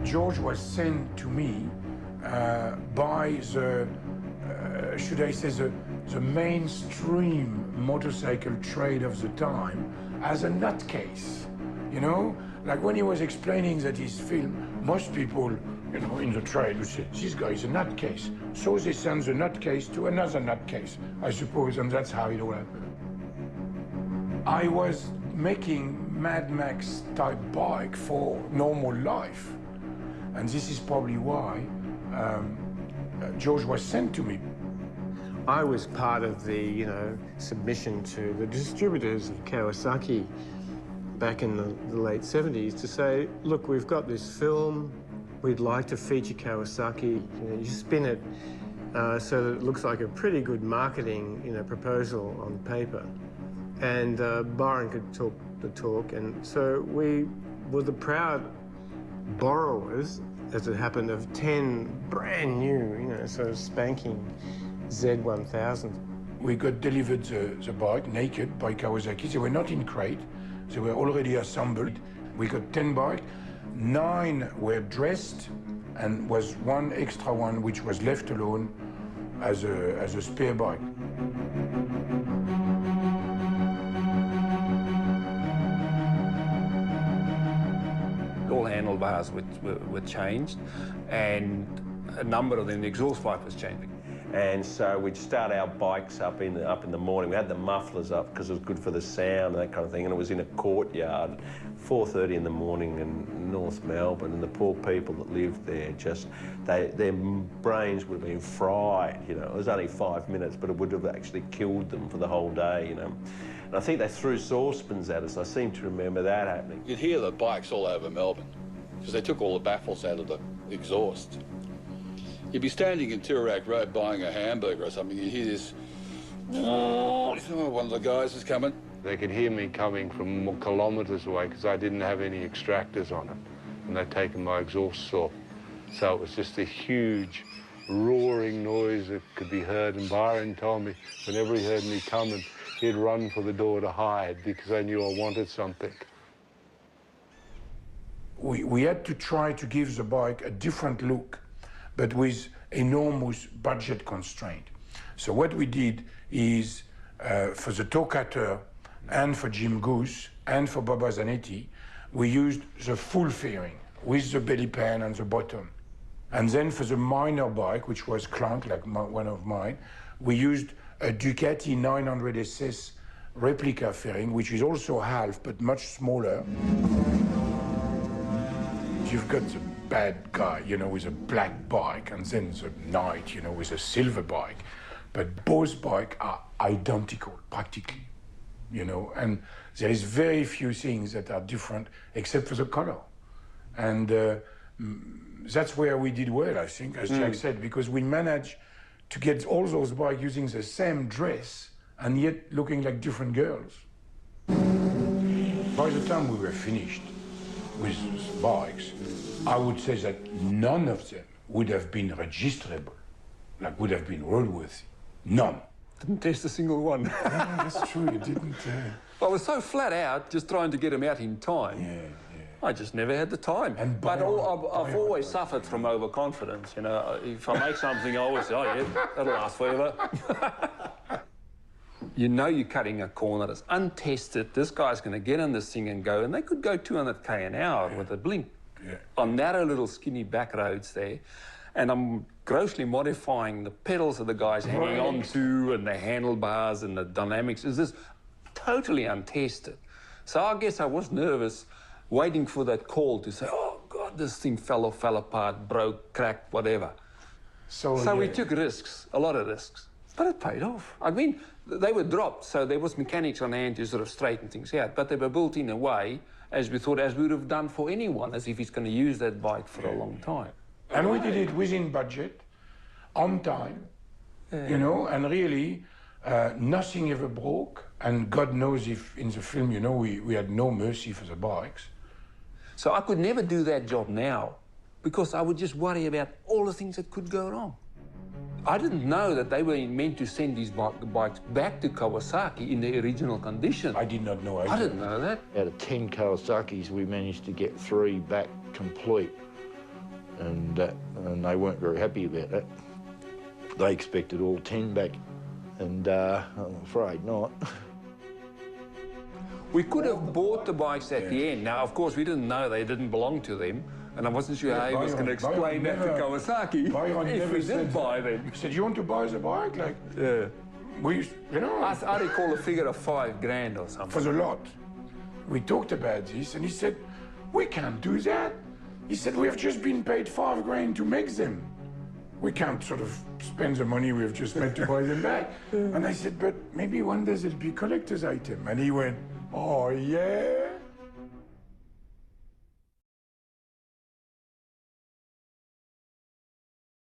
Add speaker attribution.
Speaker 1: George was sent to me by the, should I say, the mainstream motorcycle trade of the time as a nutcase. You know, like when he was explaining that his film, most people, you know, in the trade would say, this guy is a nutcase. So they send the nutcase to another nutcase, I suppose, and that's how it all happened. I was making Mad Max type bike for normal life. And this is probably why George was sent to me.
Speaker 2: I was part of the, submission to the distributors of Kawasaki back in the late 70s to say, look, we've got this film, we'd like to feature Kawasaki. You spin it so that it looks like a pretty good marketing, proposal on paper. And Byron could talk the talk, and so we were the proud borrowers, as it happened, of 10 brand new, sort of spanking Z1000.
Speaker 1: We got delivered the bike naked by Kawasaki. They were not in crate. They were already assembled. We got 10 bikes. 9 were dressed, and was one extra one which was left alone as a spare bike.
Speaker 3: All handlebars were changed, and a number of them, the exhaust pipe was changing.
Speaker 4: And so we'd start our bikes up in the morning. We had the mufflers up because it was good for the sound and that kind of thing. And it was in a courtyard, 4:30 in the morning in North Melbourne. And the poor people that lived there, their brains would have been fried. It was only 5 minutes, but it would have actually killed them for the whole day. And I think they threw saucepans at us. I seem to remember that happening.
Speaker 5: You'd hear the bikes all over Melbourne because they took all the baffles out of the exhaust. You'd be standing in Toorak Road buying a hamburger or something, you'd hear this, one of the guys is coming.
Speaker 6: They could hear me coming from kilometres away because I didn't have any extractors on it, and they'd taken my exhaust saw. So it was just a huge roaring noise that could be heard, and Byron told me whenever he heard me coming, he'd run for the door to hide because I knew I wanted something.
Speaker 1: We had to try to give the bike a different look, but with enormous budget constraint. So what we did is, for the toe cutter and for Jim Goose and for Baba Zanetti, we used the full fairing with the belly pan and the bottom. And then for the minor bike, which was Clank, like one of mine, we used a Ducati 900 SS replica fairing, which is also half, but much smaller. You've got the bad guy, with a black bike, and then the knight, with a silver bike. But both bikes are identical, practically, and there is very few things that are different except for the color. And that's where we did well, I think, as Jack said, because we managed to get all those bikes using the same dress and yet looking like different girls. By the time we were finished with the bikes, I would say that none of them would have been registerable, would have been roadworthy. None.
Speaker 3: Didn't test a single one.
Speaker 1: Yeah, that's true, you didn't.
Speaker 3: I was so flat out just trying to get them out in time.
Speaker 1: Yeah.
Speaker 3: I just never had the time. But I've always suffered from overconfidence. If I make something, I always say, oh yeah, that'll last forever. You're cutting a corner that's untested. This guy's going to get on this thing and go, and they could go 200k an hour with a blink on narrow little skinny back roads there. And I'm grossly modifying the pedals that the guy's hanging on to and the handlebars and the dynamics. Is this totally untested? So I guess I was nervous, waiting for that call to say, oh, God, this thing fell apart, broke, cracked, whatever. So we took risks, a lot of risks. But it paid off. I mean, they were dropped, so there was mechanics on hand to sort of straighten things out, but they were built in a way, as we thought, as we would have done for anyone, as if he's going to use that bike for a long time.
Speaker 1: And we did it within budget, on time, and really, nothing ever broke. And God knows if in the film, we had no mercy for the bikes.
Speaker 3: So I could never do that job now because I would just worry about all the things that could go wrong. I didn't know that they were meant to send these bikes back to Kawasaki in their original condition.
Speaker 1: I did not know either.
Speaker 3: I didn't know that.
Speaker 7: Out of 10 Kawasaki's, we managed to get 3 back complete. and they weren't very happy about that. They expected all 10 back, and I'm afraid not.
Speaker 3: We could have bought the bikes at the end. Now, of course, we didn't know they didn't belong to them, and I wasn't sure how he was going to explain that to Kawasaki if we did buy them.
Speaker 1: He said, "You want to buy the bike?" Like,
Speaker 3: Yeah.
Speaker 1: I
Speaker 3: recall a figure of $5,000 or something.
Speaker 1: For the lot. We talked about this, and he said, "We can't do that." He said, "We have just been paid $5,000 to make them. We can't sort of spend the money we've just made to buy them back." And I said, "But maybe one day it'll be a collector's item." And he went, "Oh, yeah."